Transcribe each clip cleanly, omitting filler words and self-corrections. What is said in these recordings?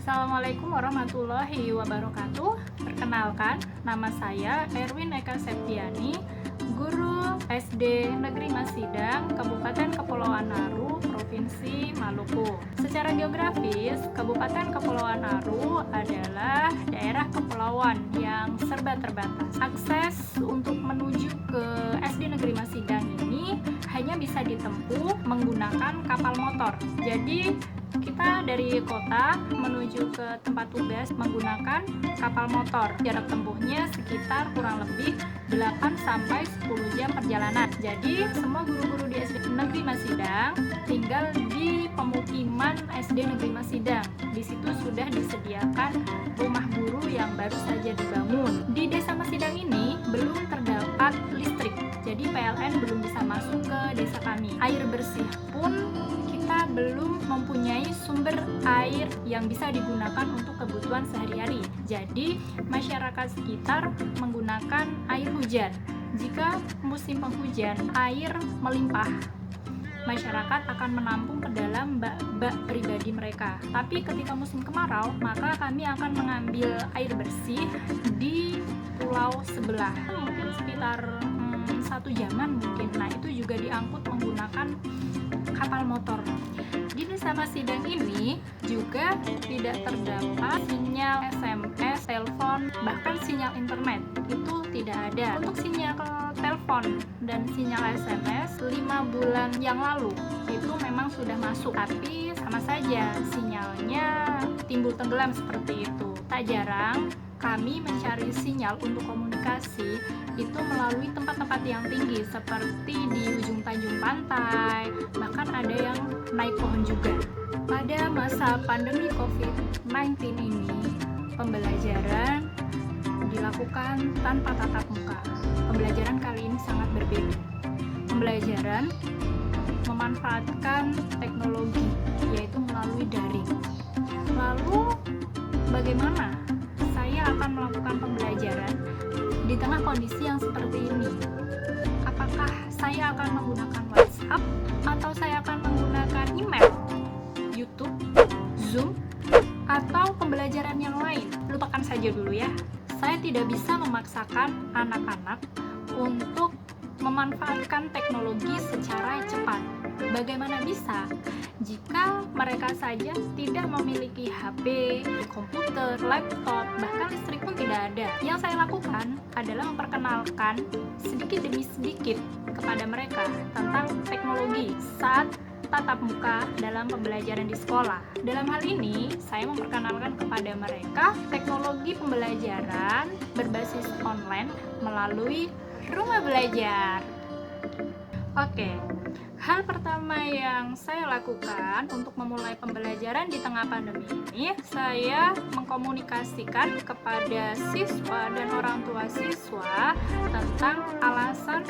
Assalamualaikum warahmatullahi wabarakatuh. Perkenalkan, nama saya Erwin Eka Septiani, guru SD Negeri Masidang, Kabupaten Kepulauan Naru, Provinsi Maluku. Secara geografis, Kabupaten Kepulauan Naru adalah daerah kepulauan yang serba terbatas. Akses untuk menuju ke SD Negeri Masidang ini hanya bisa ditempuh menggunakan kapal motor. Jadi kita dari kota menuju ke tempat tugas menggunakan kapal motor. Jarak tempuhnya sekitar kurang lebih 8-10 jam perjalanan. Jadi semua guru-guru di SD Negeri Masidang tinggal di pemukiman SD Negeri Masidang. Di situ sudah disediakan rumah guru yang baru saja dibangun. Di Desa Masidang ini belum terdapat listrik. Jadi PLN belum bisa masuk ke desa kami. Air bersih pun kita belum mempunyai sumber air yang bisa digunakan untuk kebutuhan sehari-hari. Jadi, masyarakat sekitar menggunakan air hujan. Jika musim penghujan, air melimpah, masyarakat akan menampung ke dalam bak-bak pribadi mereka. Tapi ketika musim kemarau, maka kami akan mengambil air bersih di pulau sebelah. Mungkin sekitar 1 jaman mungkin. Nah, itu juga diangkut menggunakan kapal motor. Di Desa Masidang ini juga tidak terdapat sinyal SMS, telepon, bahkan sinyal internet itu tidak ada. Untuk sinyal telepon dan sinyal SMS 5 bulan yang lalu itu memang sudah masuk, tapi sama saja sinyalnya timbul tenggelam seperti itu. Tak jarang kami mencari sinyal untuk komunikasi itu melalui tempat-tempat yang tinggi seperti di ujung Tanjung Pantai, bahkan ada yang naik pohon juga. Pada masa pandemi COVID-19 ini, pembelajaran dilakukan tanpa tatap muka. Pembelajaran kali ini sangat berbeda. Pembelajaran memanfaatkan teknologi, yaitu melalui daring. Lalu, bagaimana saya akan melakukan pembelajaran di tengah kondisi yang seperti ini? Apakah saya akan menggunakan WhatsApp atau saya akan menggunakan email, YouTube, Zoom, atau pembelajaran yang lain? Lupakan saja dulu ya. Saya tidak bisa memaksakan anak-anak untuk memanfaatkan teknologi secara cepat. Bagaimana bisa jika mereka saja tidak memiliki HP, komputer, laptop, bahkan listrik pun tidak ada? Yang saya lakukan adalah memperkenalkan sedikit demi sedikit kepada mereka tentang teknologi saat tatap muka dalam pembelajaran di sekolah. Dalam hal ini, saya memperkenalkan kepada mereka teknologi pembelajaran berbasis online melalui rumah belajar. Oke. Hal pertama yang saya lakukan untuk memulai pembelajaran di tengah pandemi ini, saya mengkomunikasikan kepada siswa dan orang tua siswa tentang alasan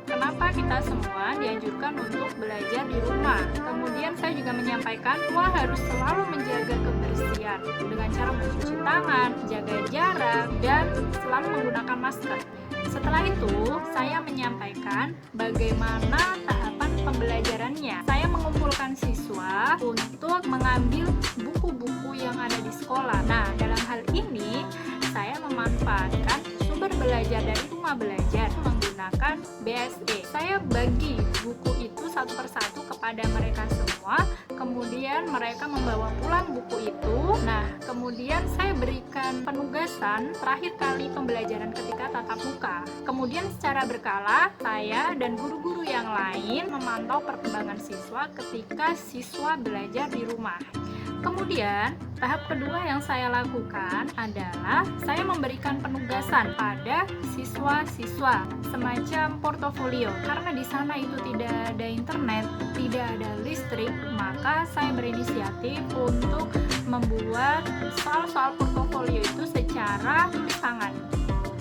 kenapa kita semua dianjurkan untuk belajar di rumah. Kemudian saya juga menyampaikan bahwa harus selalu menjaga kebersihan dengan cara mencuci tangan, jaga jarak, dan selalu menggunakan masker. Setelah itu, saya menyampaikan bagaimana tahapan pembelajarannya. Saya mengumpulkan siswa untuk mengambil buku-buku yang ada di sekolah. Nah, dalam hal ini, saya memanfaatkan sumber belajar dari rumah belajar menggunakan BSE. Saya bagi buku itu satu persatu kepada mereka semua, kemudian mereka membawa pulang buku itu. Nah, kemudian saya berikan penugasan terakhir kali pembelajaran ketika tatap muka. Kemudian secara berkala, saya dan guru-guru yang lain memantau perkembangan siswa ketika siswa belajar di rumah. Kemudian, tahap kedua yang saya lakukan adalah saya memberikan penugasan pada siswa-siswa semacam portofolio. Karena di sana itu tidak ada internet, tidak ada listrik, maka saya berinisiatif untuk membuat soal-soal portofolio itu secara tulis tangan.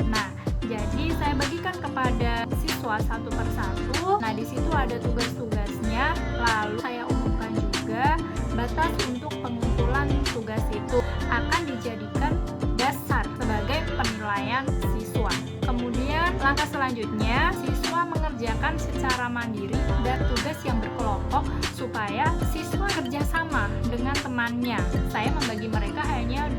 Nah, jadi saya bagikan kepada siswa satu persatu. Nah, di situ ada tugas-tugasnya. Lalu saya umumkan juga batas untuk pengumpulan tugas itu akan dijadikan dasar sebagai penilaian siswa. Kemudian langkah selanjutnya, siswa mengerjakan secara mandiri dan tugas yang berkelompok supaya siswa kerjasama dengan teman temannya. Saya membagi mereka hanya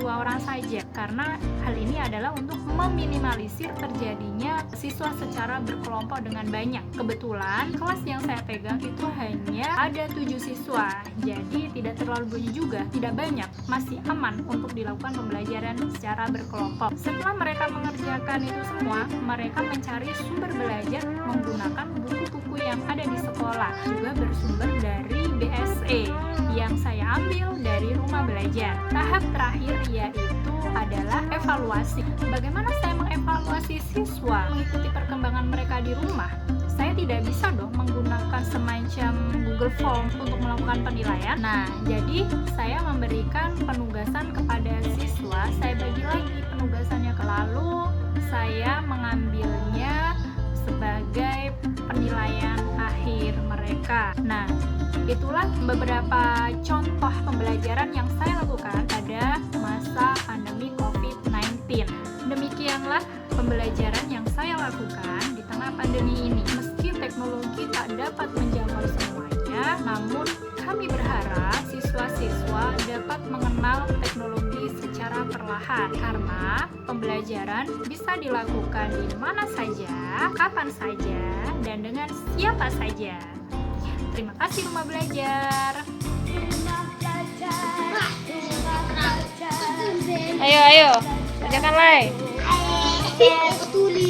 dua orang saja, karena hal ini adalah untuk meminimalisir terjadinya siswa secara berkelompok dengan banyak. Kebetulan kelas yang saya pegang itu hanya ada 7 siswa, jadi tidak terlalu banyak juga, tidak banyak, masih aman untuk dilakukan pembelajaran secara berkelompok. Setelah mereka mengerjakan itu semua, mereka mencari sumber belajar menggunakan buku-buku yang ada di sekolah, juga bersumber dari BSE yang saya ambil dari rumah belajar. Tahap terakhir yaitu adalah evaluasi. Bagaimana saya mengevaluasi siswa mengikuti perkembangan mereka di rumah? Saya tidak bisa dong menggunakan semacam Google Form untuk melakukan penilaian. Nah, jadi saya memberikan penugasan kepada siswa. Saya bagi lagi penugasannya, lalu saya mengambilnya sebagai penilaian akhir mereka. Nah, itulah beberapa contoh pembelajaran yang saya lakukan pada masa pandemi COVID-19. Demikianlah pembelajaran yang saya lakukan di tengah pandemi ini. Meski teknologi tak dapat menjangkau semuanya, namun kami berharap siswa-siswa dapat mengenal teknologi secara perlahan, karena pembelajaran bisa dilakukan di mana saja, kapan saja, dan dengan siapa saja. Terima kasih Rumah Belajar. Ayo, kerjakan, Lai. Tulis.